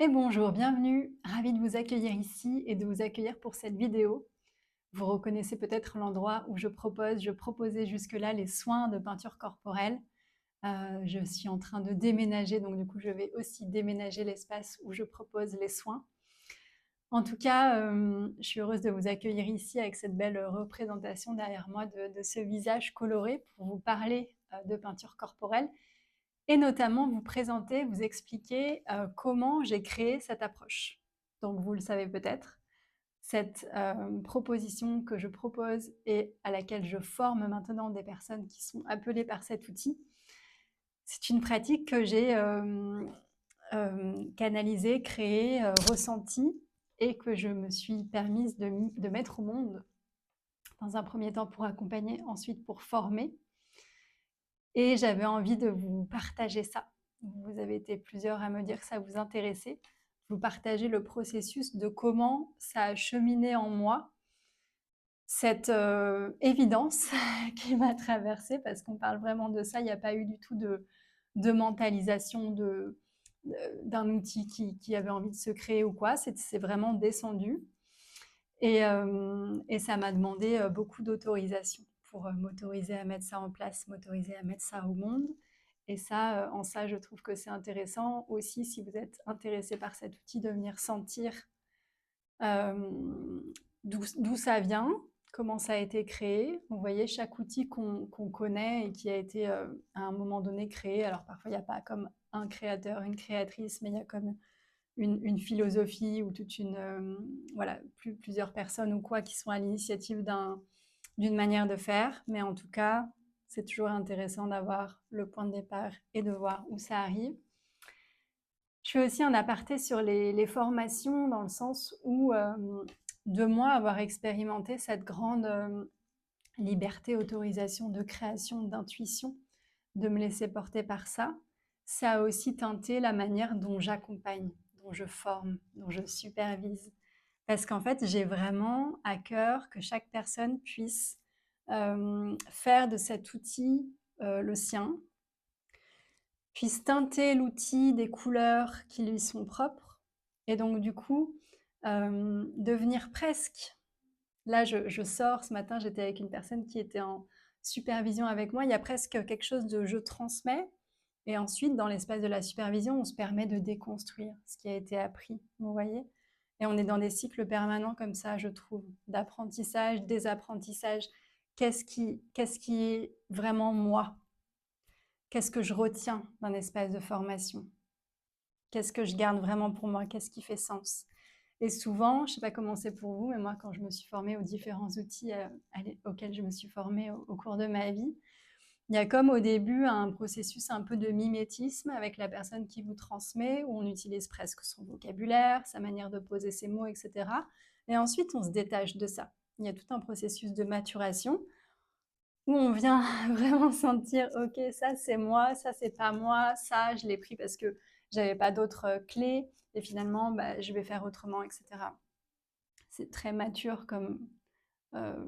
Et bonjour, bienvenue. Ravie de vous accueillir ici et de vous accueillir pour cette vidéo. Vous reconnaissez peut-être l'endroit où je proposais jusque-là les soins de peinture corporelle. Je suis en train de déménager, donc du coup, je vais aussi déménager l'espace où je propose les soins. En tout cas, je suis heureuse de vous accueillir ici avec cette belle représentation derrière moi de ce visage coloré pour vous parler de peinture corporelle et notamment vous présenter, vous expliquer comment j'ai créé cette approche. Donc vous le savez peut-être, cette proposition que je propose et à laquelle je forme maintenant des personnes qui sont appelées par cet outil, c'est une pratique que j'ai canalisée, créée, ressentie et que je me suis permise de mettre au monde dans un premier temps pour accompagner, ensuite pour former. Et j'avais envie de vous partager ça. Vous avez été plusieurs à me dire que ça vous intéressait. Vous partagez le processus de comment ça a cheminé en moi, cette évidence qui m'a traversée, parce qu'on parle vraiment de ça, il n'y a pas eu du tout de mentalisation d'un outil qui avait envie de se créer ou quoi, c'est vraiment descendu. Et ça m'a demandé beaucoup d'autorisation pour m'autoriser à mettre ça en place, m'autoriser à mettre ça au monde. Et ça, en ça, je trouve que c'est intéressant aussi, si vous êtes intéressé par cet outil, de venir sentir d'où ça vient, comment ça a été créé. Vous voyez, chaque outil qu'on connaît et qui a été à un moment donné créé, alors parfois il n'y a pas comme un créateur, une créatrice, mais il y a comme une philosophie ou toute une voilà plusieurs personnes ou quoi qui sont à l'initiative d'une manière de faire, mais en tout cas c'est toujours intéressant d'avoir le point de départ et de voir où ça arrive. Je fais aussi un aparté sur les formations dans le sens où de moi avoir expérimenté cette grande liberté, autorisation de création, d'intuition, de me laisser porter par ça, ça a aussi teinté la manière dont j'accompagne, dont je forme, dont je supervise. Parce qu'en fait, j'ai vraiment à cœur que chaque personne puisse faire de cet outil le sien, puisse teinter l'outil des couleurs qui lui sont propres, et donc du coup, devenir presque. Là, je sors, ce matin, j'étais avec une personne qui était en supervision avec moi. Il y a presque quelque chose de je transmets. Et ensuite, dans l'espace de la supervision, on se permet de déconstruire ce qui a été appris, vous voyez. Et on est dans des cycles permanents comme ça, je trouve, d'apprentissage, désapprentissage. Qu'est-ce qui est vraiment moi? Qu'est-ce que je retiens d'un espace de formation? Qu'est-ce que je garde vraiment pour moi? Qu'est-ce qui fait sens? Et souvent, je ne sais pas comment c'est pour vous, mais moi, quand je me suis formée aux différents outils auxquels je me suis formée au cours de ma vie, il y a comme au début un processus un peu de mimétisme avec la personne qui vous transmet, où on utilise presque son vocabulaire, sa manière de poser ses mots, etc. Et ensuite, on se détache de ça. Il y a tout un processus de maturation où on vient vraiment sentir, ok, ça c'est moi, ça c'est pas moi, ça je l'ai pris parce que j'avais pas d'autres clés et finalement bah, je vais faire autrement, etc. C'est très mature comme euh,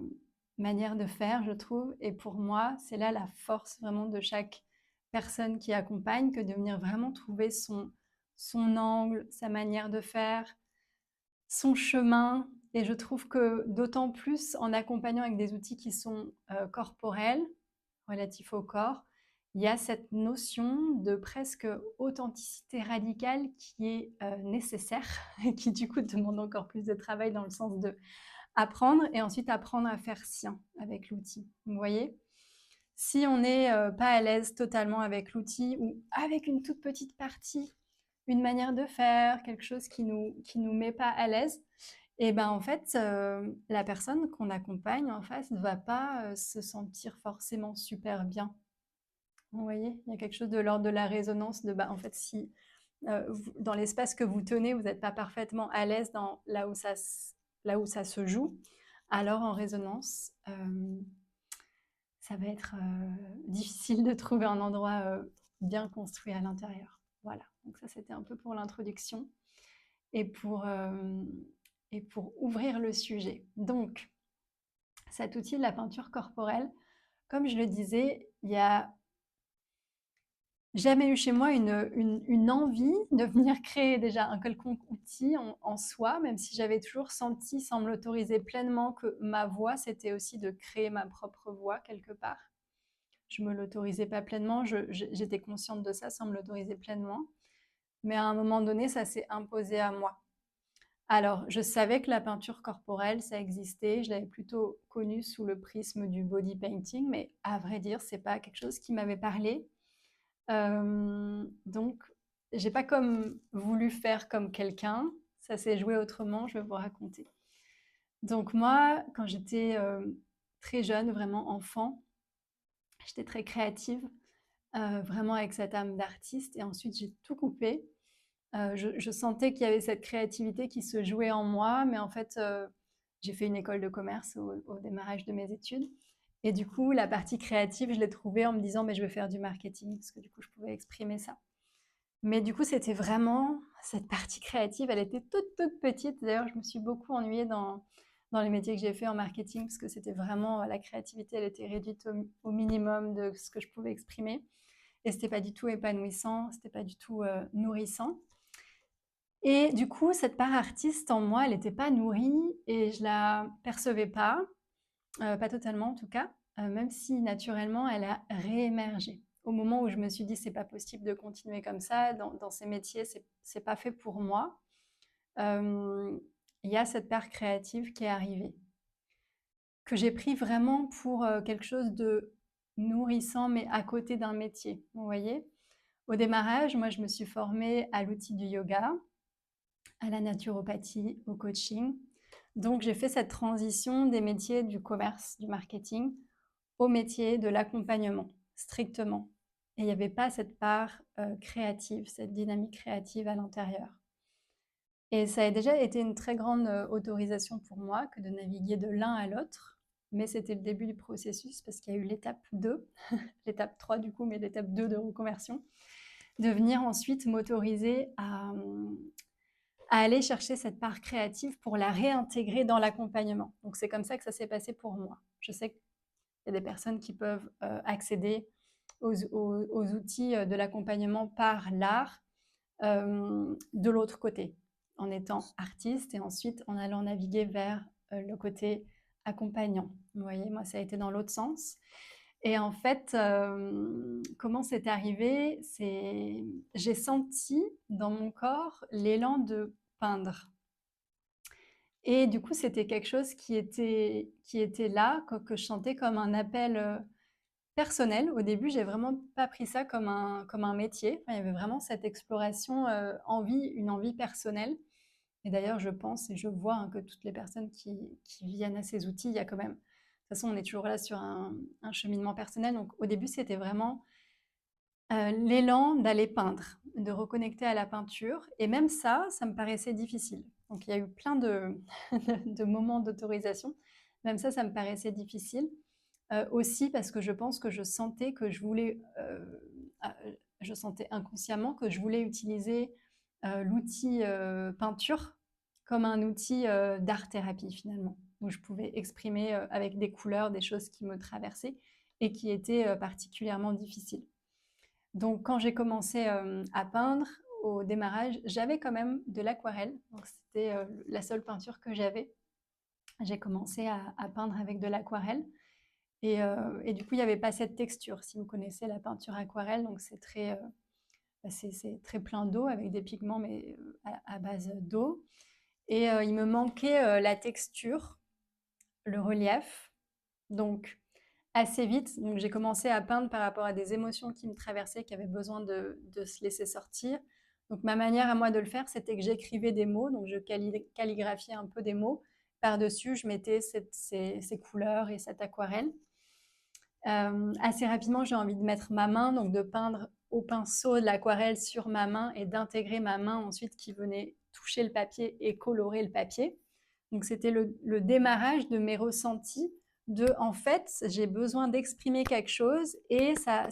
manière de faire, je trouve. Et pour moi, c'est là la force vraiment de chaque personne qui accompagne, que de venir vraiment trouver son angle, sa manière de faire, son chemin. Et je trouve que d'autant plus en accompagnant avec des outils qui sont corporels, relatifs au corps, il y a cette notion de presque authenticité radicale qui est nécessaire et qui du coup demande encore plus de travail dans le sens de apprendre et ensuite apprendre à faire sien avec l'outil. Vous voyez? Si on n'est pas à l'aise totalement avec l'outil ou avec une toute petite partie, une manière de faire, quelque chose qui nous met pas à l'aise, et ben en fait, la personne qu'on accompagne en face ne va pas se sentir forcément super bien. Vous voyez? Il y a quelque chose de l'ordre de la résonance de bah en fait si dans l'espace que vous tenez, vous n'êtes pas parfaitement à l'aise dans là où ça se joue, alors en résonance, ça va être difficile de trouver un endroit bien construit à l'intérieur. Voilà, donc ça c'était un peu pour l'introduction et pour ouvrir le sujet. Donc, cet outil de la peinture corporelle, comme je le disais, il y a jamais eu chez moi une envie de venir créer déjà un quelconque outil en soi, même si j'avais toujours senti, sans me l'autoriser pleinement, que ma voix, c'était aussi de créer ma propre voix quelque part. Je me l'autorisais pas pleinement, j'étais consciente de ça sans me l'autoriser pleinement. Mais à un moment donné, ça s'est imposé à moi. Alors, je savais que la peinture corporelle, ça existait. Je l'avais plutôt connue sous le prisme du body painting, mais à vrai dire, c'est pas quelque chose qui m'avait parlé. Donc, j'ai pas comme voulu faire comme quelqu'un. Ça s'est joué autrement, je vais vous raconter. Donc moi, quand j'étais très jeune, vraiment enfant, j'étais très créative, vraiment avec cette âme d'artiste. Et ensuite, j'ai tout coupé. Je sentais qu'il y avait cette créativité qui se jouait en moi, mais en fait, j'ai fait une école de commerce au démarrage de mes études. Et du coup, la partie créative, je l'ai trouvée en me disant, mais je vais faire du marketing, parce que du coup, je pouvais exprimer ça. Mais du coup, c'était vraiment cette partie créative, elle était toute petite. D'ailleurs, je me suis beaucoup ennuyée dans les métiers que j'ai fait en marketing, parce que c'était vraiment, la créativité, elle était réduite au minimum de ce que je pouvais exprimer. Et c'était pas du tout épanouissant, c'était pas du tout nourrissant. Et du coup, cette part artiste en moi, elle n'était pas nourrie et je la percevais pas totalement en tout cas, même si naturellement elle a réémergé. Au moment où je me suis dit c'est pas possible de continuer comme ça, dans ces métiers, c'est pas fait pour moi, il y a cette part créative qui est arrivée, que j'ai pris vraiment pour quelque chose de nourrissant, mais à côté d'un métier. Vous voyez? Au démarrage, moi je me suis formée à l'outil du yoga, à la naturopathie, au coaching. Donc, j'ai fait cette transition des métiers du commerce, du marketing, au métier de l'accompagnement, strictement. Et il n'y avait pas cette part créative, cette dynamique créative à l'intérieur. Et ça a déjà été une très grande autorisation pour moi que de naviguer de l'un à l'autre. Mais c'était le début du processus parce qu'il y a eu l'étape 2, l'étape 3 du coup, mais l'étape 2 de reconversion, de venir ensuite m'autoriser à aller chercher cette part créative pour la réintégrer dans l'accompagnement. Donc c'est comme ça que ça s'est passé pour moi. Je sais qu'il y a des personnes qui peuvent accéder aux outils de l'accompagnement par l'art de l'autre côté, en étant artiste et ensuite en allant naviguer vers le côté accompagnant. Vous voyez, moi ça a été dans l'autre sens. Et en fait, comment c'est arrivé? J'ai senti dans mon corps l'élan de peindre. Et du coup, c'était quelque chose qui était là, que je sentais comme un appel personnel. Au début, j'ai vraiment pas pris ça comme un métier. Enfin, il y avait vraiment cette exploration, une envie personnelle. Et d'ailleurs, je pense et je vois hein, que toutes les personnes qui viennent à ces outils, il y a quand même. De toute façon, on est toujours là sur un cheminement personnel. Donc, au début, c'était vraiment l'élan d'aller peindre, de reconnecter à la peinture. Et même ça me paraissait difficile. Donc il y a eu plein de, de moments d'autorisation. Même ça me paraissait difficile. Aussi parce que je pense que je sentais que je sentais inconsciemment que je voulais utiliser l'outil peinture comme un outil d'art-thérapie finalement, où je pouvais exprimer avec des couleurs des choses qui me traversaient et qui étaient particulièrement difficiles. Donc, quand j'ai commencé à peindre, au démarrage, j'avais quand même de l'aquarelle. Donc, c'était la seule peinture que j'avais. J'ai commencé à peindre avec de l'aquarelle. Et du coup, il n'y avait pas cette texture. Si vous connaissez la peinture aquarelle, donc c'est très plein d'eau avec des pigments, mais à base d'eau. Et il me manquait la texture, le relief. Donc, assez vite, donc j'ai commencé à peindre par rapport à des émotions qui me traversaient, qui avaient besoin de se laisser sortir. Donc ma manière à moi de le faire, c'était que j'écrivais des mots, donc je calligraphiais un peu des mots. Par-dessus, je mettais ces couleurs et cette aquarelle. Assez rapidement, j'ai envie de mettre ma main, donc de peindre au pinceau de l'aquarelle sur ma main et d'intégrer ma main ensuite qui venait toucher le papier et colorer le papier. Donc c'était le démarrage de mes ressentis de en fait j'ai besoin d'exprimer quelque chose et ça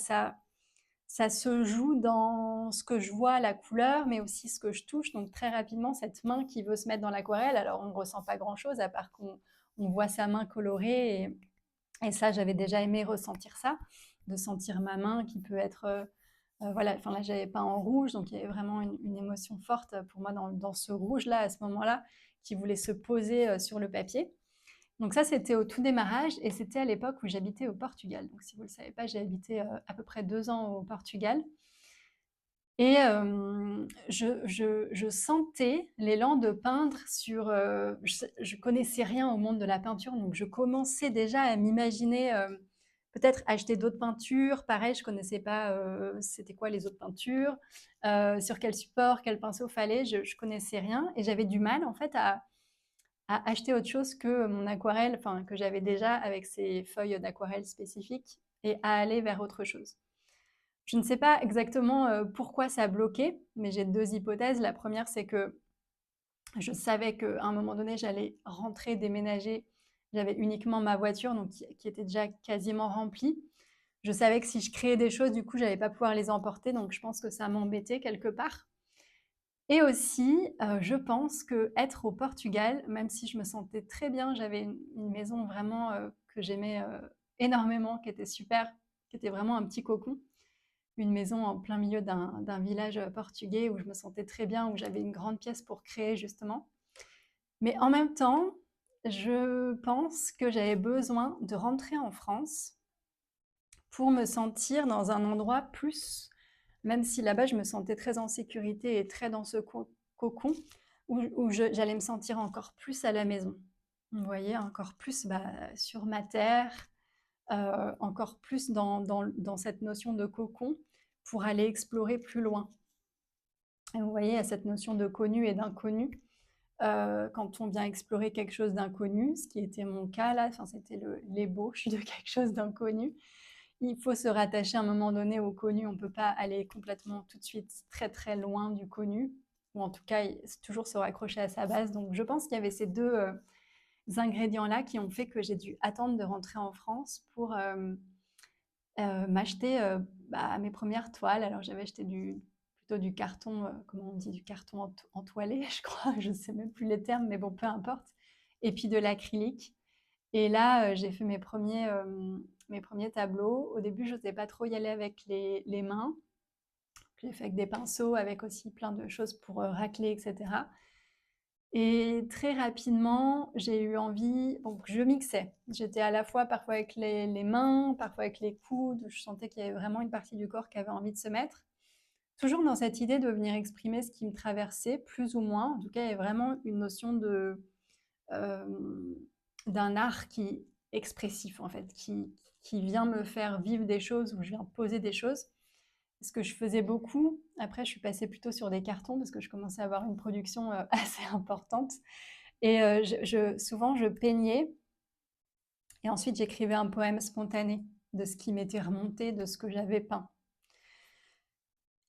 se joue dans ce que je vois, la couleur, mais aussi ce que je touche. Donc très rapidement, cette main qui veut se mettre dans l'aquarelle, alors on ne ressent pas grand-chose à part qu'on voit sa main colorée. Et ça, j'avais déjà aimé ressentir ça, de sentir ma main qui peut être Voilà, enfin là, j'avais peint en rouge, donc il y avait vraiment une émotion forte pour moi dans ce rouge-là, à ce moment-là, qui voulait se poser sur le papier. Donc ça, c'était au tout démarrage et c'était à l'époque où j'habitais au Portugal. Donc si vous ne le savez pas, j'ai habité à peu près 2 ans au Portugal. Et je sentais l'élan de peindre sur... je connaissais rien au monde de la peinture, donc je commençais déjà à m'imaginer peut-être acheter d'autres peintures. Pareil, je connaissais pas c'était quoi les autres peintures, sur quel support, quel pinceau fallait, je connaissais rien et j'avais du mal en fait à acheter autre chose que mon aquarelle, enfin que j'avais déjà avec ces feuilles d'aquarelle spécifiques et à aller vers autre chose. Je ne sais pas exactement pourquoi ça bloquait, mais j'ai 2 hypothèses. La première, c'est que je savais qu'à un moment donné, j'allais rentrer, déménager. J'avais uniquement ma voiture, donc qui était déjà quasiment remplie. Je savais que si je créais des choses, du coup, j'allais pas pouvoir les emporter, donc je pense que ça m'embêtait quelque part. Et aussi, je pense qu'être au Portugal, même si je me sentais très bien, j'avais une maison vraiment que j'aimais énormément, qui était super, qui était vraiment un petit cocon, une maison en plein milieu d'un village portugais où je me sentais très bien, où j'avais une grande pièce pour créer justement. Mais en même temps, je pense que j'avais besoin de rentrer en France pour me sentir dans un endroit plus, même si là-bas je me sentais très en sécurité et très dans ce cocon, où j'allais me sentir encore plus à la maison. Vous voyez, encore plus sur ma terre, encore plus dans cette notion de cocon pour aller explorer plus loin. Et vous voyez, il y a cette notion de connu et d'inconnu. Quand on vient explorer quelque chose d'inconnu, ce qui était mon cas là, enfin, c'était l'ébauche de quelque chose d'inconnu, il faut se rattacher à un moment donné au connu. On ne peut pas aller complètement tout de suite très très loin du connu, ou en tout cas toujours se raccrocher à sa base. Donc je pense qu'il y avait ces deux ingrédients-là qui ont fait que j'ai dû attendre de rentrer en France pour m'acheter mes premières toiles. Alors j'avais acheté plutôt du carton, comment on dit, du carton entoilé, je crois, je ne sais même plus les termes, mais bon, peu importe. Et puis de l'acrylique. Et là, j'ai fait mes premiers tableaux. Au début, je n'osais pas trop y aller avec les mains. J'ai fait avec des pinceaux, avec aussi plein de choses pour racler, etc. Et très rapidement, j'ai eu envie, donc je mixais. J'étais à la fois parfois avec les mains, parfois avec les coudes. Je sentais qu'il y avait vraiment une partie du corps qui avait envie de se mettre. Toujours dans cette idée de venir exprimer ce qui me traversait, plus ou moins. En tout cas, il y a vraiment une notion euh, d'un art qui est expressif, en fait, qui vient me faire vivre des choses, où je viens poser des choses. Ce que je faisais beaucoup, après je suis passée plutôt sur des cartons parce que je commençais à avoir une production assez importante. Et souvent je peignais et ensuite j'écrivais un poème spontané de ce qui m'était remonté, de ce que j'avais peint.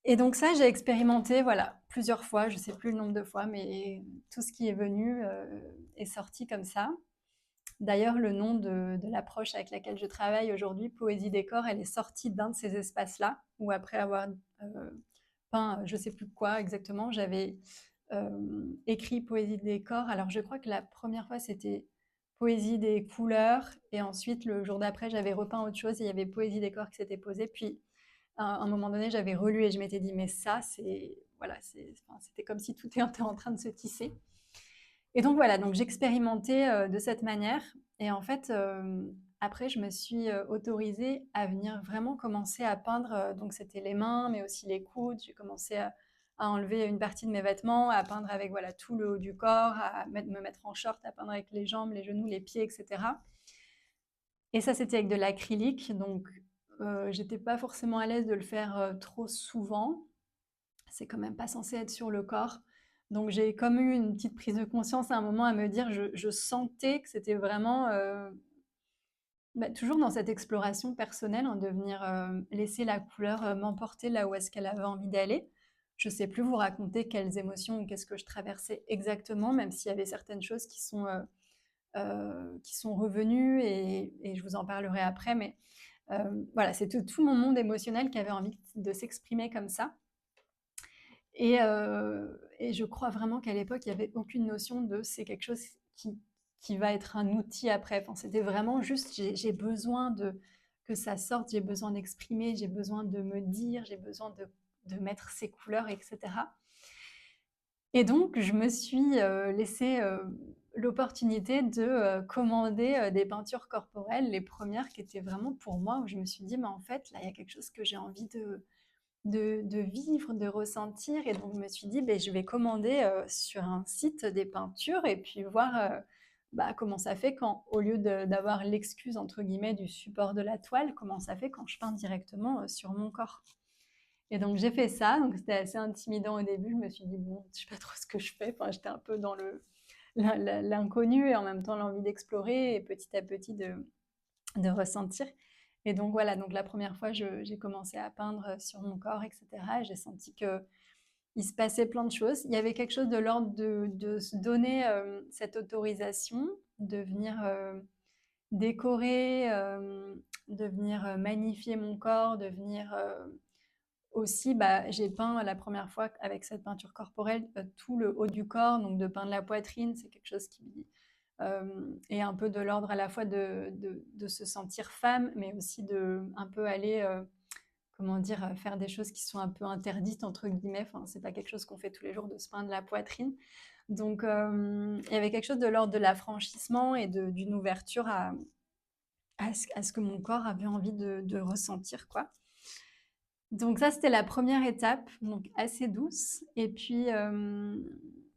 Et donc ça, j'ai expérimenté, voilà, plusieurs fois, je ne sais plus le nombre de fois, mais tout ce qui est venu est sorti comme ça. D'ailleurs, le nom de l'approche avec laquelle je travaille aujourd'hui, Poésie Décor, elle est sortie d'un de ces espaces-là, où après avoir peint, je ne sais plus quoi exactement, j'avais écrit Poésie Décor. Alors, je crois que la première fois, c'était Poésie des couleurs, et ensuite, le jour d'après, j'avais repeint autre chose, et il y avait Poésie Décor qui s'était posée. Puis, à un moment donné, j'avais relu et je m'étais dit, mais ça, c'est... Voilà, c'était comme si tout était en train de se tisser. Et donc voilà, donc j'expérimentais de cette manière. Et en fait, après, je me suis autorisée à venir vraiment commencer à peindre. Donc c'était les mains, mais aussi les coudes. J'ai commencé à enlever une partie de mes vêtements, à peindre avec voilà, tout le haut du corps, me mettre en short, à peindre avec les jambes, les genoux, les pieds, etc. Et ça, c'était avec de l'acrylique. Donc j'étais pas forcément à l'aise de le faire trop souvent. C'est quand même pas censé être sur le corps. Donc j'ai comme eu une petite prise de conscience à un moment à me dire, je sentais que c'était vraiment toujours dans cette exploration personnelle, hein, de venir laisser la couleur m'emporter là où est-ce qu'elle avait envie d'aller. Je ne sais plus vous raconter quelles émotions ou qu'est-ce que je traversais exactement, même s'il y avait certaines choses qui sont revenues et je vous en parlerai après. Mais voilà, c'est tout mon monde émotionnel qui avait envie de s'exprimer comme ça. Et je crois vraiment qu'à l'époque, il n'y avait aucune notion de c'est quelque chose qui va être un outil après. Enfin, c'était vraiment juste j'ai besoin que ça sorte, j'ai besoin d'exprimer, j'ai besoin de me dire, j'ai besoin de mettre ces couleurs, etc. Et donc, je me suis laissé l'opportunité de commander des peintures corporelles, les premières qui étaient vraiment pour moi, où je me suis dit, mais en fait, là, il y a quelque chose que j'ai envie de vivre, de ressentir. Et donc, je me suis dit, ben, je vais commander sur un site des peintures et puis voir comment ça fait quand, au lieu d'avoir l'excuse, entre guillemets, du support de la toile, comment ça fait quand je peins directement sur mon corps. Et donc, j'ai fait ça. Donc, c'était assez intimidant au début. Je me suis dit, bon, je sais pas trop ce que je fais. Enfin, j'étais un peu dans l'inconnu et en même temps l'envie d'explorer et petit à petit de ressentir. Et donc, voilà. Donc, la première fois, j'ai commencé à peindre sur mon corps, etc. Et j'ai senti qu'il se passait plein de choses. Il y avait quelque chose de l'ordre de se donner cette autorisation de venir décorer, de venir magnifier mon corps, de venir aussi, j'ai peint la première fois avec cette peinture corporelle tout le haut du corps, donc de peindre la poitrine, c'est quelque chose qui est un peu de l'ordre à la fois de se sentir femme, mais aussi de un peu aller, comment dire, faire des choses qui sont un peu interdites entre guillemets. Enfin, c'est pas quelque chose qu'on fait tous les jours de se peindre la poitrine. Donc, il y avait quelque chose de l'ordre de l'affranchissement et d'une ouverture à ce que mon corps avait envie de ressentir, quoi. Donc ça, c'était la première étape, donc assez douce. Et puis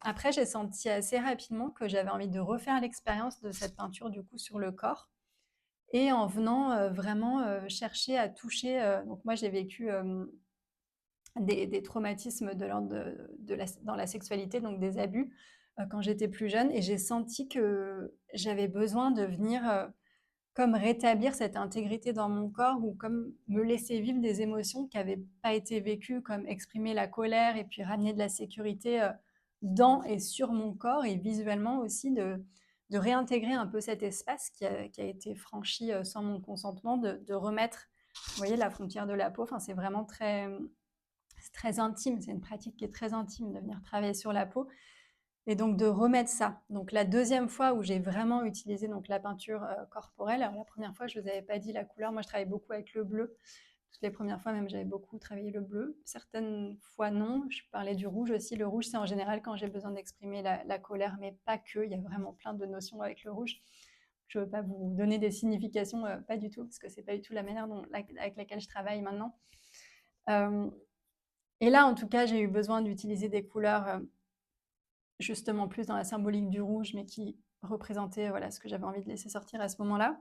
après, j'ai senti assez rapidement que j'avais envie de refaire l'expérience de cette peinture du coup sur le corps. Et en venant vraiment chercher à toucher. Donc moi, j'ai vécu des traumatismes de l'ordre dans la sexualité, donc des abus, quand j'étais plus jeune. Et j'ai senti que j'avais besoin de venir comme rétablir cette intégrité dans mon corps ou comme me laisser vivre des émotions qui n'avaient pas été vécues, comme exprimer la colère et puis ramener de la sécurité dans et sur mon corps et visuellement aussi de réintégrer un peu cet espace qui a été franchi sans mon consentement, de remettre, vous voyez, la frontière de la peau. Enfin, c'est vraiment c'est très intime, c'est une pratique qui est très intime de venir travailler sur la peau. Et donc de remettre ça. Donc la deuxième fois où j'ai vraiment utilisé donc la peinture corporelle, alors la première fois, je ne vous avais pas dit la couleur, moi je travaille beaucoup avec le bleu. Toutes les premières fois même, j'avais beaucoup travaillé le bleu. Certaines fois non, je parlais du rouge aussi. Le rouge, c'est en général quand j'ai besoin d'exprimer la colère, mais pas que, il y a vraiment plein de notions avec le rouge. Je ne veux pas vous donner des significations, pas du tout, parce que ce n'est pas du tout la manière avec laquelle je travaille maintenant. Et là, en tout cas, j'ai eu besoin d'utiliser des couleurs justement plus dans la symbolique du rouge, mais qui représentait voilà, ce que j'avais envie de laisser sortir à ce moment-là.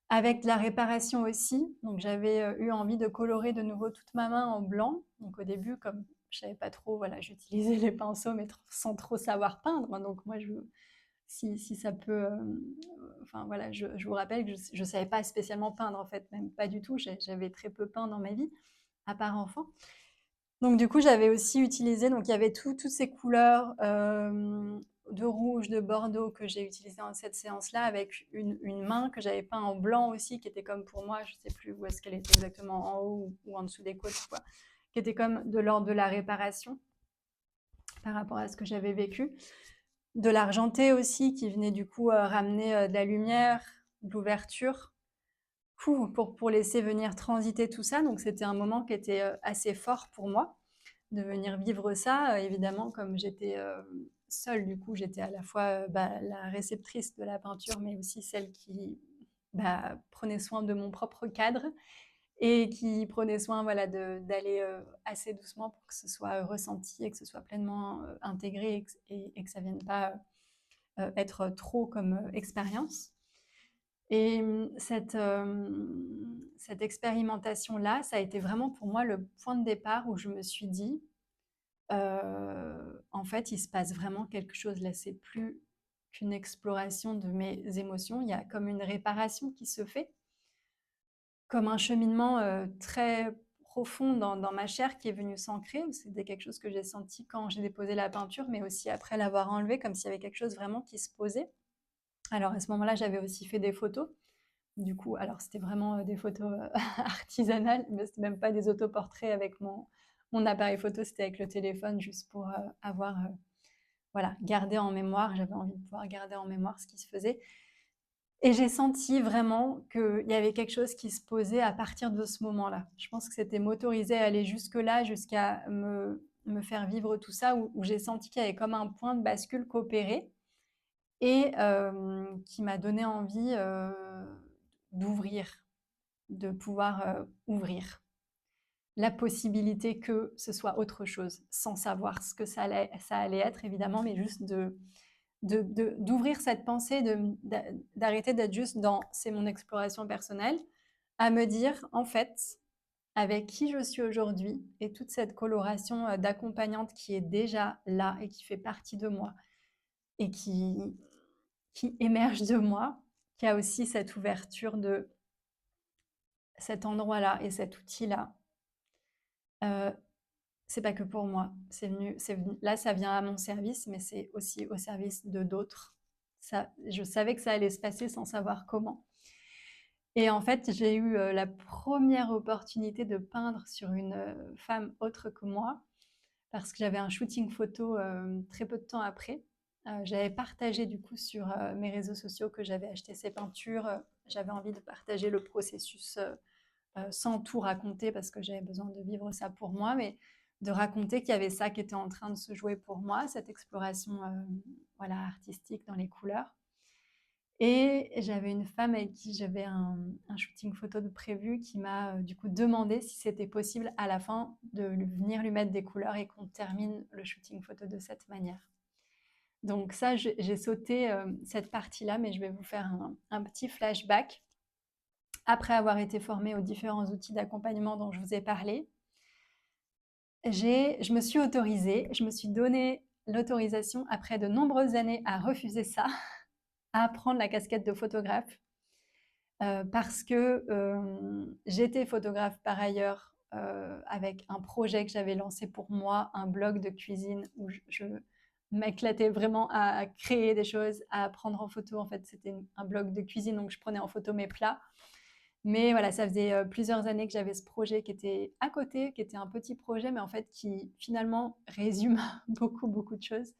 Avec de la réparation aussi, donc j'avais eu envie de colorer de nouveau toute ma main en blanc. Donc au début, comme je savais pas trop, voilà, j'utilisais les pinceaux, mais sans trop savoir peindre. Donc moi, si ça peut, enfin voilà, je vous rappelle que je savais pas spécialement peindre en fait, même pas du tout. J'avais très peu peint dans ma vie, à part enfant. Donc du coup, j'avais aussi utilisé, donc il y avait toutes ces couleurs de rouge, de bordeaux que j'ai utilisées dans cette séance-là, avec une main que j'avais peint en blanc aussi, qui était comme pour moi, je ne sais plus où est-ce qu'elle était exactement, en haut ou en dessous des côtes, quoi, qui était comme de l'ordre de la réparation par rapport à ce que j'avais vécu. De l'argenté aussi, qui venait du coup ramener de la lumière, de l'ouverture, pour laisser venir transiter tout ça. Donc c'était un moment qui était assez fort pour moi de venir vivre ça. Évidemment, comme j'étais seule, du coup, j'étais à la fois la réceptrice de la peinture, mais aussi celle qui prenait soin de mon propre cadre et qui prenait soin voilà, d'aller assez doucement pour que ce soit ressenti et que ce soit pleinement intégré et que ça ne vienne pas être trop comme expérience. Et cette expérimentation-là, ça a été vraiment pour moi le point de départ où je me suis dit, en fait, il se passe vraiment quelque chose là. C'est plus qu'une exploration de mes émotions. Il y a comme une réparation qui se fait, comme un cheminement très profond dans ma chair qui est venu s'ancrer. C'était quelque chose que j'ai senti quand j'ai déposé la peinture, mais aussi après l'avoir enlevée, comme s'il y avait quelque chose vraiment qui se posait. Alors à ce moment-là, j'avais aussi fait des photos. Du coup, alors c'était vraiment des photos artisanales, mais c'était même pas des autoportraits avec mon appareil photo, c'était avec le téléphone juste pour avoir, voilà, gardé en mémoire. J'avais envie de pouvoir garder en mémoire ce qui se faisait. Et j'ai senti vraiment qu'il y avait quelque chose qui se posait à partir de ce moment-là. Je pense que c'était m'autoriser à aller jusque-là, jusqu'à me faire vivre tout ça, où j'ai senti qu'il y avait comme un point de bascule qu'opérer et qui m'a donné envie d'ouvrir, de pouvoir ouvrir la possibilité que ce soit autre chose, sans savoir ce que ça allait être, évidemment, mais juste d'ouvrir cette pensée, d'arrêter d'être juste dans c'est mon exploration personnelle, à me dire, en fait, avec qui je suis aujourd'hui et toute cette coloration d'accompagnante qui est déjà là et qui fait partie de moi et qui émerge de moi, qui a aussi cette ouverture de cet endroit-là et cet outil-là. Euh, c'est pas que pour moi. Là, ça vient à mon service, mais c'est aussi au service de d'autres. Je savais que ça allait se passer sans savoir comment. Et en fait, j'ai eu la première opportunité de peindre sur une femme autre que moi, parce que j'avais un shooting photo très peu de temps après. J'avais partagé du coup sur mes réseaux sociaux que j'avais acheté ces peintures. J'avais envie de partager le processus sans tout raconter parce que j'avais besoin de vivre ça pour moi, mais de raconter qu'il y avait ça qui était en train de se jouer pour moi, cette exploration voilà, artistique dans les couleurs. Et j'avais une femme avec qui j'avais un shooting photo de prévu qui m'a du coup demandé si c'était possible à la fin de venir lui mettre des couleurs et qu'on termine le shooting photo de cette manière. Donc ça, j'ai sauté cette partie-là, mais je vais vous faire un petit flashback. Après avoir été formée aux différents outils d'accompagnement dont je vous ai parlé, je me suis autorisée, je me suis donné l'autorisation après de nombreuses années à refuser ça, à prendre la casquette de photographe, parce que j'étais photographe par ailleurs avec un projet que j'avais lancé pour moi, un blog de cuisine où je m'éclatais vraiment à créer des choses, à prendre en photo. En fait, c'était un blog de cuisine, donc je prenais en photo mes plats. Mais voilà, ça faisait plusieurs années que j'avais ce projet qui était à côté, qui était un petit projet, mais en fait qui finalement résume beaucoup, beaucoup de choses.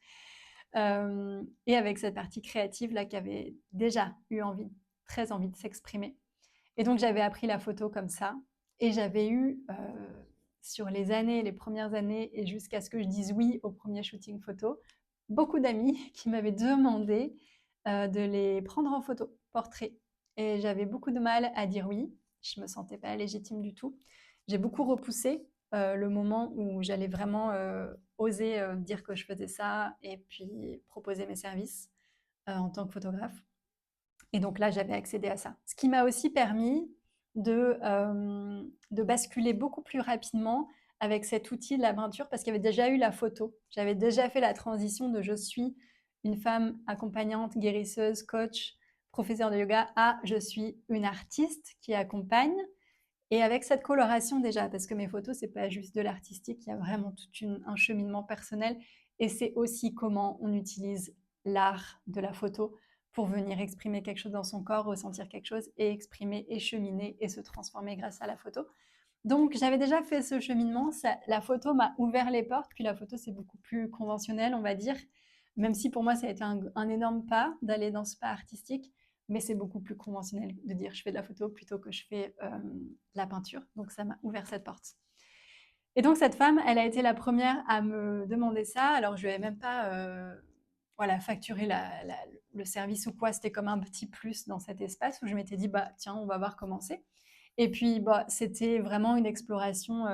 Et avec cette partie créative là qui avait déjà eu envie, très envie de s'exprimer. Et donc j'avais appris la photo comme ça. Et j'avais eu sur les années, les premières années, et jusqu'à ce que je dise oui au premier shooting photo, beaucoup d'amis qui m'avaient demandé de les prendre en photo, portrait. Et j'avais beaucoup de mal à dire oui. Je me sentais pas légitime du tout. J'ai beaucoup repoussé le moment où j'allais vraiment oser dire que je faisais ça et puis proposer mes services en tant que photographe. Et donc là, j'avais accédé à ça. Ce qui m'a aussi permis de basculer beaucoup plus rapidement avec cet outil de la peinture parce qu'il y avait déjà eu la photo. J'avais déjà fait la transition de je suis une femme accompagnante, guérisseuse, coach, professeure de yoga à je suis une artiste qui accompagne. Et avec cette coloration déjà, parce que mes photos, c'est pas juste de l'artistique, il y a vraiment tout un cheminement personnel. Et c'est aussi comment on utilise l'art de la photo pour venir exprimer quelque chose dans son corps, ressentir quelque chose et exprimer et cheminer et se transformer grâce à la photo. Donc j'avais déjà fait ce cheminement, la photo m'a ouvert les portes, puis la photo c'est beaucoup plus conventionnel, on va dire, même si pour moi ça a été un énorme pas d'aller dans ce pas artistique, mais c'est beaucoup plus conventionnel de dire je fais de la photo plutôt que je fais la peinture, donc ça m'a ouvert cette porte. Et donc cette femme, elle a été la première à me demander ça, alors je lui avais même pas voilà, facturé le service ou quoi, c'était comme un petit plus dans cet espace où je m'étais dit, bah tiens, on va voir comment c'est. Et puis, bah, c'était vraiment une exploration,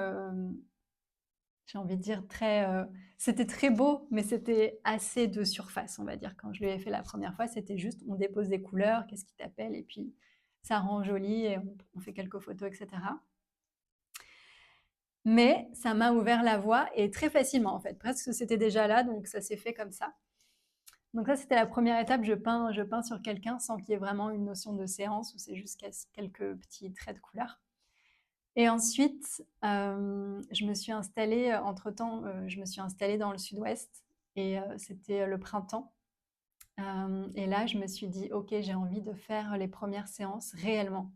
j'ai envie de dire, c'était très beau, mais c'était assez de surface, on va dire. Quand je l'ai fait la première fois, c'était juste, on dépose des couleurs, qu'est-ce qui t'appelle, et puis ça rend joli, et on fait quelques photos, etc. Mais ça m'a ouvert la voie, et très facilement, en fait. Presque c'était déjà là, donc ça s'est fait comme ça. Donc ça, c'était la première étape, je peins sur quelqu'un sans qu'il y ait vraiment une notion de séance, où c'est juste quelques petits traits de couleur. Et ensuite, je me suis installée, entre-temps, je me suis installée dans le sud-ouest et c'était le printemps. Et là, je me suis dit: «OK, j'ai envie de faire les premières séances réellement».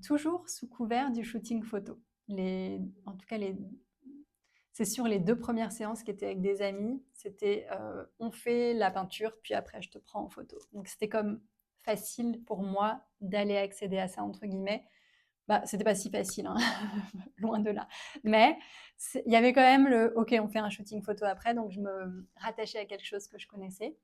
Toujours sous couvert du shooting photo. En tout cas, c'est sûr, les 2 premières séances qui étaient avec des amis, c'était, on fait la peinture, puis après je te prends en photo. Donc c'était comme facile pour moi d'aller accéder à ça, entre guillemets. Bah, c'était pas si facile, hein, loin de là. Mais il y avait quand même OK, on fait un shooting photo après, donc je me rattachais à quelque chose que je connaissais.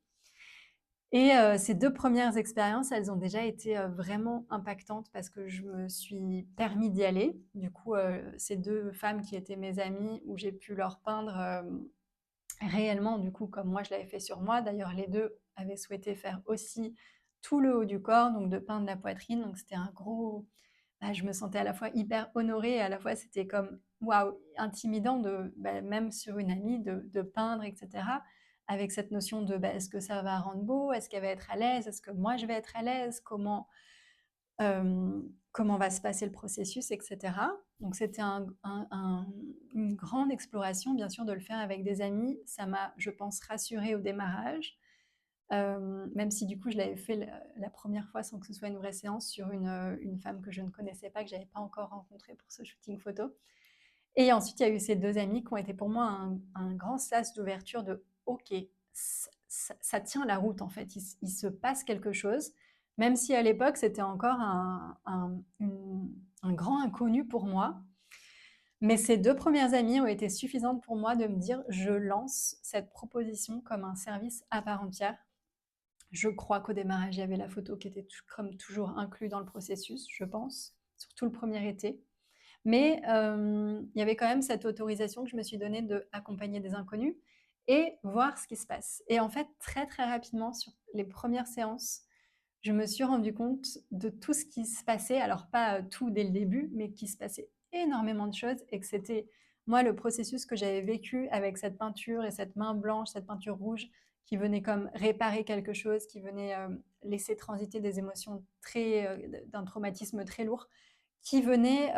Et ces 2 premières expériences, elles ont déjà été, vraiment impactantes parce que je me suis permis d'y aller. Du coup, ces 2 femmes qui étaient mes amies, où j'ai pu leur peindre, réellement, du coup, comme moi je l'avais fait sur moi. D'ailleurs, les 2 avaient souhaité faire aussi tout le haut du corps, donc de peindre la poitrine. Donc c'était un gros, je me sentais à la fois hyper honorée et à la fois c'était comme, waouh, intimidant de, même sur une amie, de peindre, etc. Avec cette notion de, est-ce que ça va rendre beau? Est-ce qu'elle va être à l'aise? Est-ce que moi je vais être à l'aise? Comment va se passer le processus, etc. Donc c'était une grande exploration, bien sûr, de le faire avec des amis. Ça m'a, je pense, rassurée au démarrage, même si du coup je l'avais fait la première fois sans que ce soit une vraie séance sur une femme que je ne connaissais pas, que j'avais pas encore rencontrée pour ce shooting photo. Et ensuite, il y a eu ces 2 amis qui ont été pour moi un grand sas d'ouverture de OK, ça tient la route en fait, il se passe quelque chose, même si à l'époque c'était encore un grand inconnu pour moi. Mais ces 2 premières amies ont été suffisantes pour moi de me dire: «Je lance cette proposition comme un service à part entière». Je crois qu'au démarrage, il y avait la photo qui était comme toujours inclus dans le processus, je pense, surtout le premier été. Mais il y avait quand même cette autorisation que je me suis donnée d'accompagner des inconnus et voir ce qui se passe. Et en fait, très très rapidement, sur les premières séances, je me suis rendu compte de tout ce qui se passait. Alors pas tout dès le début, mais qu'il se passait énormément de choses et que c'était, moi, le processus que j'avais vécu avec cette peinture et cette main blanche, cette peinture rouge, qui venait comme réparer quelque chose, qui venait laisser transiter des émotions d'un traumatisme très lourd, qui venait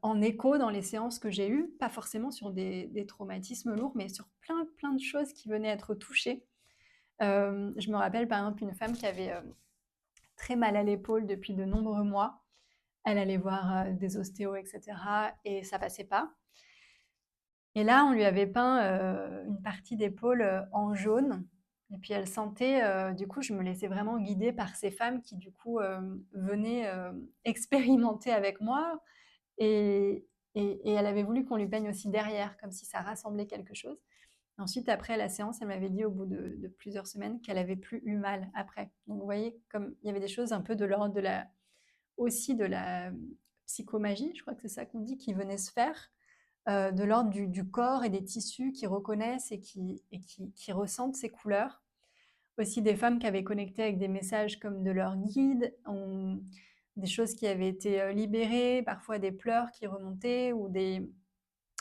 en écho dans les séances que j'ai eues, pas forcément sur des traumatismes lourds, mais sur plein, plein de choses qui venaient être touchées. Je me rappelle par exemple une femme qui avait très mal à l'épaule depuis de nombreux mois. Elle allait voir des ostéos, etc. Et ça passait pas. Et là, on lui avait peint une partie d'épaule en jaune. Et puis elle sentait, du coup, je me laissais vraiment guider par ces femmes qui, du coup, venaient expérimenter avec moi. Et, et elle avait voulu qu'on lui peigne aussi derrière, comme si ça rassemblait quelque chose. Ensuite, après la séance, elle m'avait dit au bout de plusieurs semaines qu'elle avait plus eu mal après. Donc, vous voyez, comme il y avait des choses un peu de l'ordre aussi de la psychomagie, je crois que c'est ça qu'on dit, qui venait se faire, de l'ordre du corps et des tissus qui reconnaissent et qui ressentent ces couleurs. Aussi des femmes qui avaient connecté avec des messages comme de leur guide, des choses qui avaient été libérées, parfois des pleurs qui remontaient ou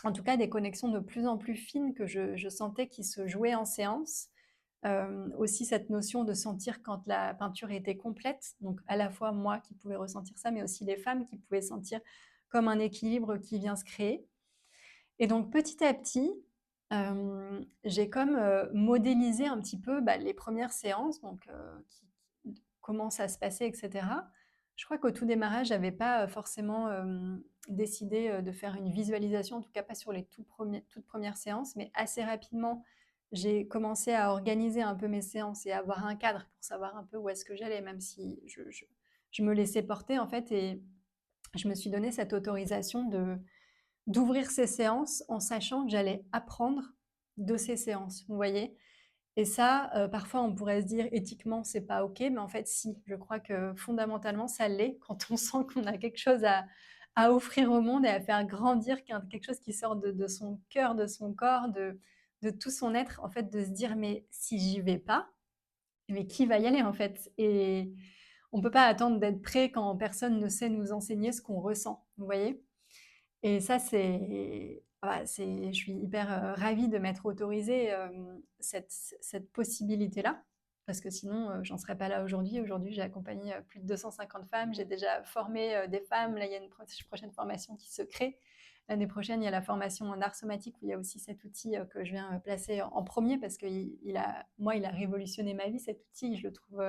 en tout cas des connexions de plus en plus fines que je sentais qui se jouaient en séance. Aussi cette notion de sentir quand la peinture était complète, donc à la fois moi qui pouvais ressentir ça, mais aussi les femmes qui pouvaient sentir comme un équilibre qui vient se créer. Et donc petit à petit, j'ai comme modélisé un petit peu les premières séances, donc comment ça se passait, etc. Je crois qu'au tout démarrage, j'avais pas forcément décidé de faire une visualisation, en tout cas pas sur les toutes premières séances, mais assez rapidement, j'ai commencé à organiser un peu mes séances et à avoir un cadre pour savoir un peu où est-ce que j'allais, même si je me laissais porter en fait, et je me suis donné cette autorisation d'ouvrir ces séances en sachant que j'allais apprendre de ces séances, vous voyez. Et ça, parfois on pourrait se dire éthiquement c'est pas OK, mais en fait si, je crois que fondamentalement ça l'est quand on sent qu'on a quelque chose à offrir au monde et à faire grandir, quelque chose qui sort de son cœur, de son corps, de tout son être, en fait, de se dire mais si j'y vais pas, mais qui va y aller en fait? Et on peut pas attendre d'être prêt quand personne ne sait nous enseigner ce qu'on ressent, vous voyez? Et ça, je suis hyper ravie de m'être autorisée cette possibilité-là, parce que sinon, j'en serais pas là aujourd'hui. Aujourd'hui, j'ai accompagné plus de 250 femmes, j'ai déjà formé des femmes. Là, il y a une prochaine formation qui se crée. L'année prochaine, il y a la formation en art somatique où il y a aussi cet outil que je viens placer en premier parce il a révolutionné ma vie, cet outil. Je le trouve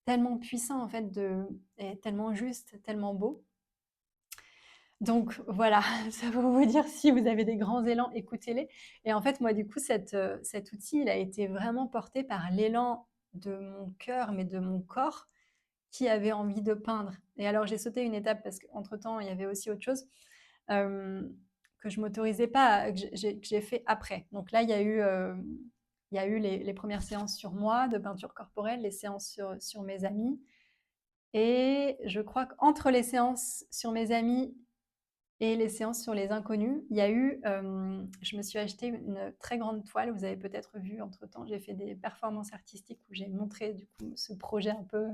tellement puissant, en fait, et tellement juste, tellement beau. Donc voilà, ça va vous dire, si vous avez des grands élans, écoutez-les. Et en fait, moi, du coup, cet outil, il a été vraiment porté par l'élan de mon cœur, mais de mon corps, qui avait envie de peindre. Et alors j'ai sauté une étape parce qu'entre-temps, il y avait aussi autre chose, que je m'autorisais pas, que j'ai fait après. Donc là, il y a eu les premières séances sur moi de peinture corporelle, les séances sur mes amis. Et je crois qu'entre les séances sur mes amis et les séances sur les inconnus, il y a eu, je me suis acheté une très grande toile, vous avez peut-être vu entre-temps, j'ai fait des performances artistiques où j'ai montré du coup ce projet un peu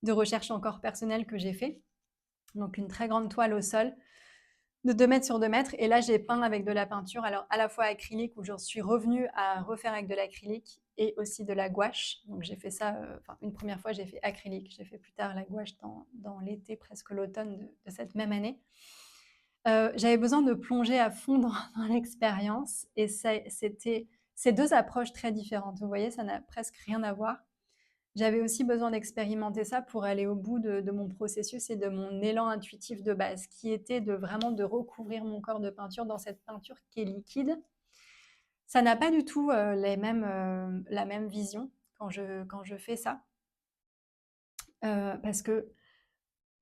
de recherche encore personnelle que j'ai fait. Donc une très grande toile au sol de 2 mètres sur 2 mètres. Et là, j'ai peint avec de la peinture, alors à la fois acrylique, où j'en suis revenue à refaire avec de l'acrylique, et aussi de la gouache. Donc j'ai fait ça, une première fois, j'ai fait acrylique. J'ai fait plus tard la gouache dans l'été, presque l'automne de cette même année. J'avais besoin de plonger à fond dans l'expérience, et c'était ces deux approches très différentes. Vous voyez, ça n'a presque rien à voir. J'avais aussi besoin d'expérimenter ça pour aller au bout de mon processus et de mon élan intuitif de base, qui était de vraiment de recouvrir mon corps de peinture dans cette peinture qui est liquide. Ça n'a pas du tout la même vision quand je fais ça, parce que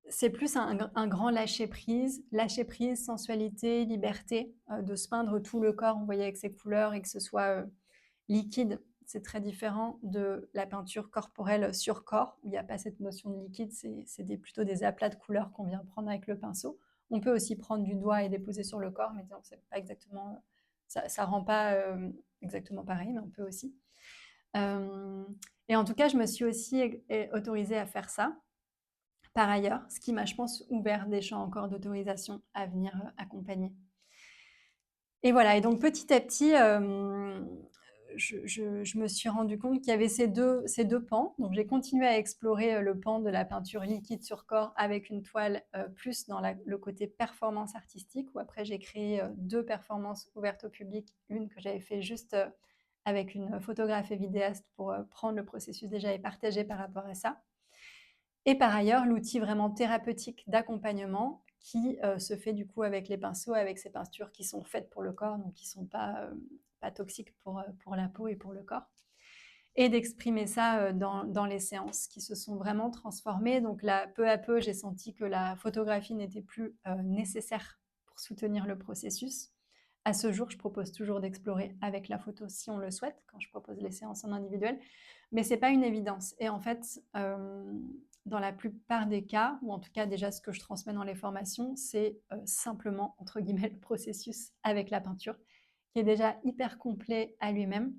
c'est plus un grand lâcher prise, sensualité, liberté, de se peindre tout le corps, vous voyez, avec ses couleurs, et que ce soit liquide. C'est très différent de la peinture corporelle sur corps, où il n'y a pas cette notion de liquide, c'est plutôt des aplats de couleurs qu'on vient prendre avec le pinceau. On peut aussi prendre du doigt et déposer sur le corps, mais c'est pas exactement, ça rend pas exactement pareil, mais on peut aussi. Euh, et en tout cas, je me suis aussi autorisée à faire ça par ailleurs, ce qui m'a, je pense, ouvert des champs encore d'autorisation à venir accompagner. Et voilà, et donc petit à petit, je me suis rendu compte qu'il y avait ces deux pans. Donc j'ai continué à explorer le pan de la peinture liquide sur corps avec une toile, plus dans le côté performance artistique, où après j'ai créé deux performances ouvertes au public, une que j'avais fait juste avec une photographe et vidéaste pour prendre le processus déjà et partager par rapport à ça. Et par ailleurs, l'outil vraiment thérapeutique d'accompagnement qui se fait du coup avec les pinceaux, avec ces peintures qui sont faites pour le corps, donc qui ne sont pas toxiques pour la peau et pour le corps. Et d'exprimer ça dans les séances qui se sont vraiment transformées. Donc là, peu à peu, j'ai senti que la photographie n'était plus nécessaire pour soutenir le processus. À ce jour, je propose toujours d'explorer avec la photo si on le souhaite, quand je propose les séances en individuel, mais ce n'est pas une évidence. Et en fait, dans la plupart des cas, ou en tout cas déjà ce que je transmets dans les formations, c'est simplement, entre guillemets, le processus avec la peinture, qui est déjà hyper complet à lui-même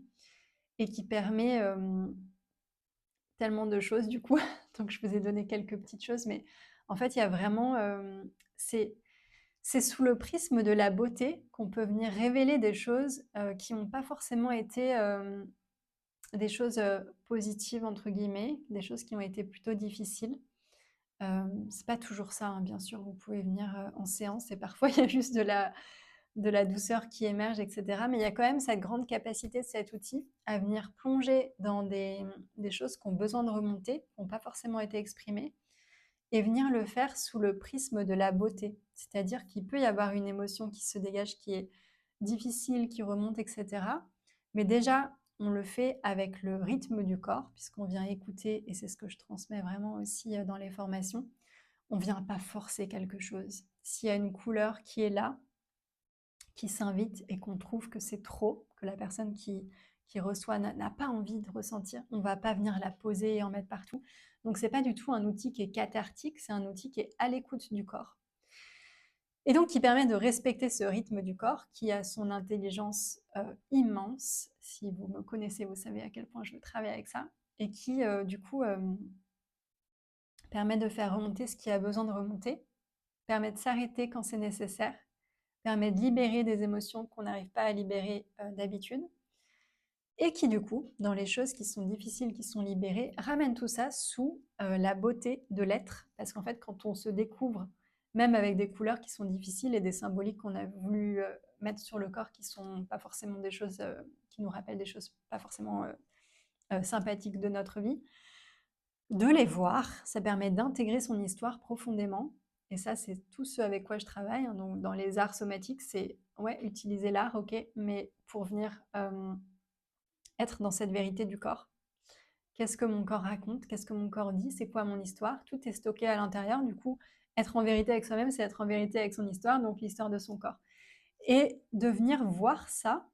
et qui permet tellement de choses du coup. Donc je vous ai donné quelques petites choses, mais en fait, il y a vraiment... c'est sous le prisme de la beauté qu'on peut venir révéler des choses qui n'ont pas forcément été des choses positives, entre guillemets, des choses qui ont été plutôt difficiles. C'est pas toujours ça, hein, bien sûr, vous pouvez venir en séance et parfois il y a juste de la douceur qui émerge, etc. Mais il y a quand même cette grande capacité de cet outil à venir plonger dans des choses qui ont besoin de remonter, qui n'ont pas forcément été exprimées, et venir le faire sous le prisme de la beauté. C'est-à-dire qu'il peut y avoir une émotion qui se dégage, qui est difficile, qui remonte, etc. Mais déjà, on le fait avec le rythme du corps, puisqu'on vient écouter, et c'est ce que je transmets vraiment aussi dans les formations, on ne vient pas forcer quelque chose. S'il y a une couleur qui est là, qui s'invite, et qu'on trouve que c'est trop, que la personne qui reçoit n'a pas envie de ressentir, on ne va pas venir la poser et en mettre partout. Donc, ce n'est pas du tout un outil qui est cathartique, c'est un outil qui est à l'écoute du corps. Et donc, qui permet de respecter ce rythme du corps, qui a son intelligence immense. Si vous me connaissez, vous savez à quel point je travaille avec ça. Et qui, du coup, permet de faire remonter ce qui a besoin de remonter, permet de s'arrêter quand c'est nécessaire, permet de libérer des émotions qu'on n'arrive pas à libérer d'habitude, et qui du coup, dans les choses qui sont difficiles, qui sont libérées, ramène tout ça sous la beauté de l'être, parce qu'en fait, quand on se découvre, même avec des couleurs qui sont difficiles et des symboliques qu'on a voulu mettre sur le corps, qui sont pas forcément des choses qui nous rappellent des choses pas forcément sympathiques de notre vie, de les voir, ça permet d'intégrer son histoire profondément. Et ça, c'est tout ce avec quoi je travaille, hein. Donc, dans les arts somatiques, c'est ouais, utiliser l'art, ok, mais pour venir être dans cette vérité du corps, Qu'est-ce que mon corps raconte? Qu'est-ce que mon corps dit? C'est quoi mon histoire? Tout est stocké à l'intérieur. Du coup, être en vérité avec soi-même, c'est être en vérité avec son histoire, donc l'histoire de son corps. Et de venir voir ça,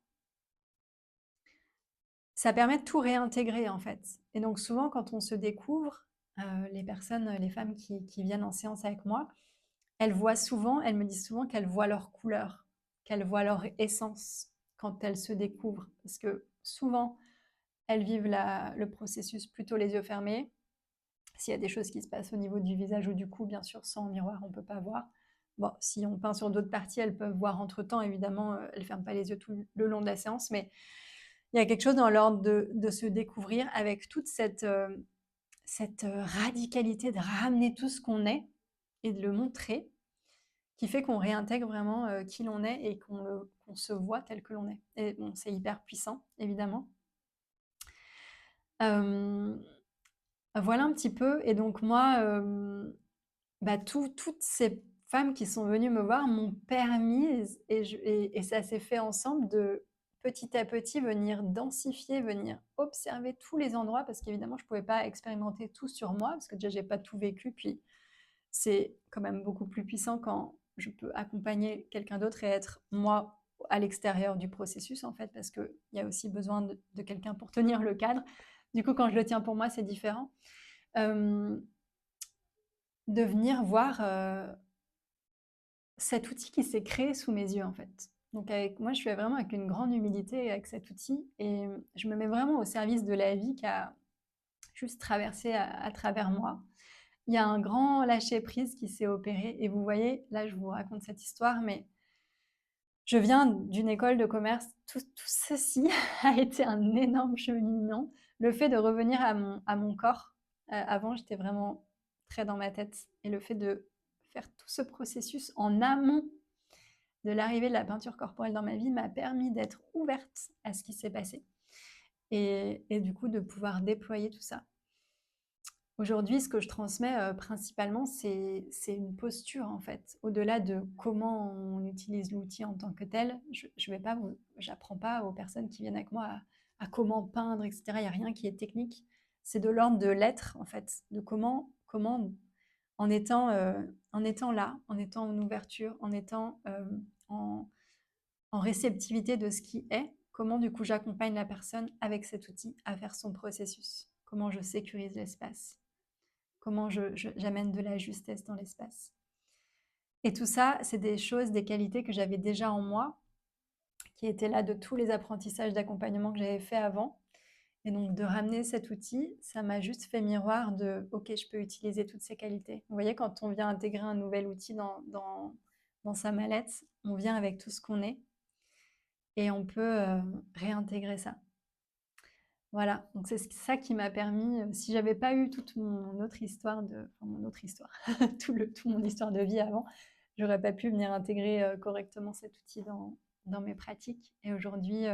ça permet de tout réintégrer en fait. Et donc souvent, quand on se découvre, les personnes, les femmes qui viennent en séance avec moi, elles me disent souvent qu'elles voient leur couleur, qu'elles voient leur essence quand elles se découvrent. Parce que souvent, elles vivent le processus plutôt les yeux fermés. S'il y a des choses qui se passent au niveau du visage ou du cou, bien sûr, sans miroir, on ne peut pas voir. Bon, si on peint sur d'autres parties, elles peuvent voir entre-temps, évidemment, elles ne ferment pas les yeux tout le long de la séance, mais il y a quelque chose dans l'ordre de se découvrir avec toute cette radicalité de ramener tout ce qu'on est et de le montrer, qui fait qu'on réintègre vraiment qui l'on est et qu'on se voit tel que l'on est. Et bon, c'est hyper puissant, évidemment. Euh, voilà un petit peu. Et donc moi, toutes ces femmes qui sont venues me voir m'ont permis, et ça s'est fait ensemble, de petit à petit venir densifier, venir observer tous les endroits, parce qu'évidemment, je ne pouvais pas expérimenter tout sur moi, parce que déjà, je n'ai pas tout vécu, puis c'est quand même beaucoup plus puissant quand je peux accompagner quelqu'un d'autre et être moi à l'extérieur du processus, en fait, parce qu'il y a aussi besoin de quelqu'un pour tenir le cadre. Du coup, quand je le tiens pour moi, c'est différent. Euh, de venir voir cet outil qui s'est créé sous mes yeux, en fait. Donc avec moi, je suis vraiment avec une grande humilité avec cet outil, et je me mets vraiment au service de la vie qui a juste traversé à travers moi. Il y a un grand lâcher-prise qui s'est opéré, et vous voyez, là, je vous raconte cette histoire, mais je viens d'une école de commerce. Tout ceci a été un énorme cheminement. Le fait de revenir à mon corps, avant, j'étais vraiment très dans ma tête. Et le fait de faire tout ce processus en amont de l'arrivée de la peinture corporelle dans ma vie m'a permis d'être ouverte à ce qui s'est passé. Et du coup, de pouvoir déployer tout ça. Aujourd'hui, ce que je transmets principalement, c'est une posture, en fait. Au-delà de comment on utilise l'outil en tant que tel, j'apprends pas aux personnes qui viennent avec moi à comment peindre, etc. Il n'y a rien qui est technique. C'est de l'ordre de l'être, en fait, de comment en étant là, en étant en ouverture, en étant en, en réceptivité de ce qui est, comment du coup j'accompagne la personne avec cet outil à faire son processus, comment je sécurise l'espace, comment j'amène de la justesse dans l'espace. Et tout ça, c'est des choses, des qualités que j'avais déjà en moi, qui étaient là de tous les apprentissages d'accompagnement que j'avais fait avant. Et donc de ramener cet outil, ça m'a juste fait miroir de OK, je peux utiliser toutes ces qualités. Vous voyez, quand on vient intégrer un nouvel outil dans sa mallette, on vient avec tout ce qu'on est et on peut réintégrer ça. Voilà, donc c'est ça qui m'a permis, si j'avais pas eu toute mon autre histoire mon autre histoire, tout mon histoire de vie avant, j'aurais pas pu venir intégrer correctement cet outil dans mes pratiques. Et aujourd'hui,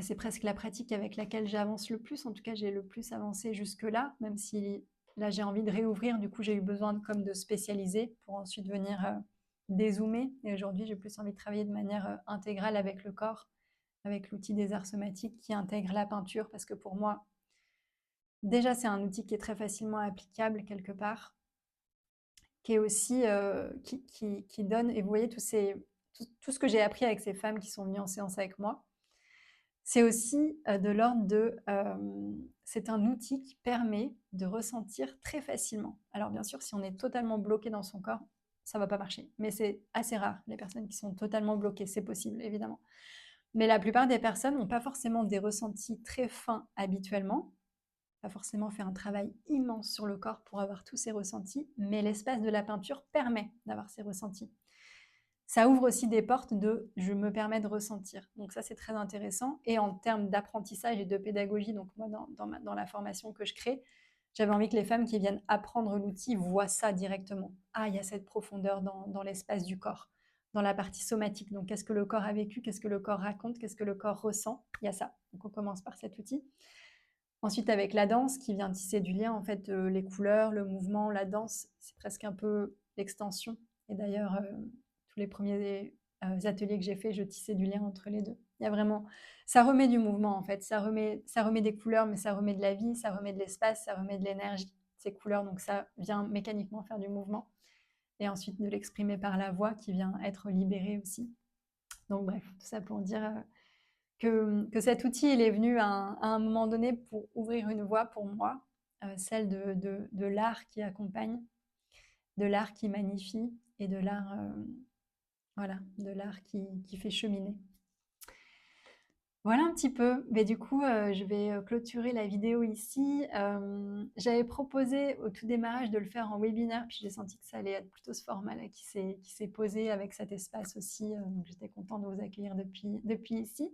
c'est presque la pratique avec laquelle j'avance le plus. En tout cas, j'ai le plus avancé jusque-là, même si là, j'ai envie de réouvrir. Du coup, j'ai eu besoin comme de spécialiser pour ensuite venir dézoomer. Et aujourd'hui, j'ai plus envie de travailler de manière intégrale avec le corps, avec l'outil des arts somatiques qui intègre la peinture, parce que pour moi, déjà, c'est un outil qui est très facilement applicable quelque part, qui est aussi qui donne, et vous voyez tout ce que j'ai appris avec ces femmes qui sont venues en séance avec moi, c'est aussi de l'ordre de c'est un outil qui permet de ressentir très facilement. Alors bien sûr, si on est totalement bloqué dans son corps, ça va pas marcher, mais c'est assez rare les personnes qui sont totalement bloquées, c'est possible évidemment. Mais la plupart des personnes n'ont pas forcément des ressentis très fins habituellement, pas forcément fait un travail immense sur le corps pour avoir tous ces ressentis, mais l'espace de la peinture permet d'avoir ces ressentis. Ça ouvre aussi des portes de je me permets de ressentir. Donc ça, c'est très intéressant. Et en termes d'apprentissage et de pédagogie, donc moi, dans la formation que je crée, j'avais envie que les femmes qui viennent apprendre l'outil voient ça directement. Ah, il y a cette profondeur dans l'espace du corps, dans la partie somatique. Donc, qu'est-ce que le corps a vécu? Qu'est-ce que le corps raconte? Qu'est-ce que le corps ressent? Il y a ça. Donc, on commence par cet outil. Ensuite, avec la danse qui vient tisser du lien, en fait, les couleurs, le mouvement, la danse, c'est presque un peu l'extension. Et d'ailleurs, tous les premiers ateliers que j'ai faits, je tissais du lien entre les deux. Il y a vraiment, ça remet du mouvement en fait, ça remet des couleurs, mais ça remet de la vie, ça remet de l'espace, ça remet de l'énergie, ces couleurs, donc ça vient mécaniquement faire du mouvement. Et ensuite de l'exprimer par la voix qui vient être libérée aussi. Donc bref, tout ça pour dire que cet outil, il est venu à un moment donné pour ouvrir une voie pour moi, celle de l'art qui accompagne, de l'art qui magnifie et de l'art, voilà, de l'art qui fait cheminer. Voilà un petit peu. Mais du coup, je vais clôturer la vidéo ici. J'avais proposé au tout démarrage de le faire en webinaire, puis j'ai senti que ça allait être plutôt ce format-là qui s'est posé avec cet espace aussi. Donc j'étais contente de vous accueillir depuis ici.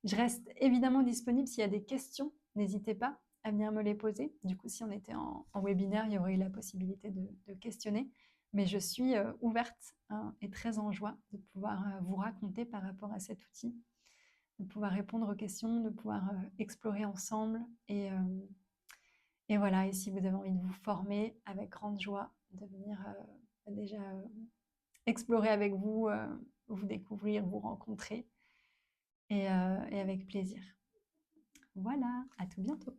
Je reste évidemment disponible s'il y a des questions. N'hésitez pas à venir me les poser. Du coup, si on était en webinaire, il y aurait eu la possibilité de questionner. Mais je suis ouverte, hein, et très en joie de pouvoir vous raconter par rapport à cet outil, de pouvoir répondre aux questions, de pouvoir explorer ensemble. Et voilà, et si vous avez envie de vous former, avec grande joie, de venir déjà explorer avec vous, vous découvrir, vous rencontrer, et avec plaisir. Voilà, à tout bientôt.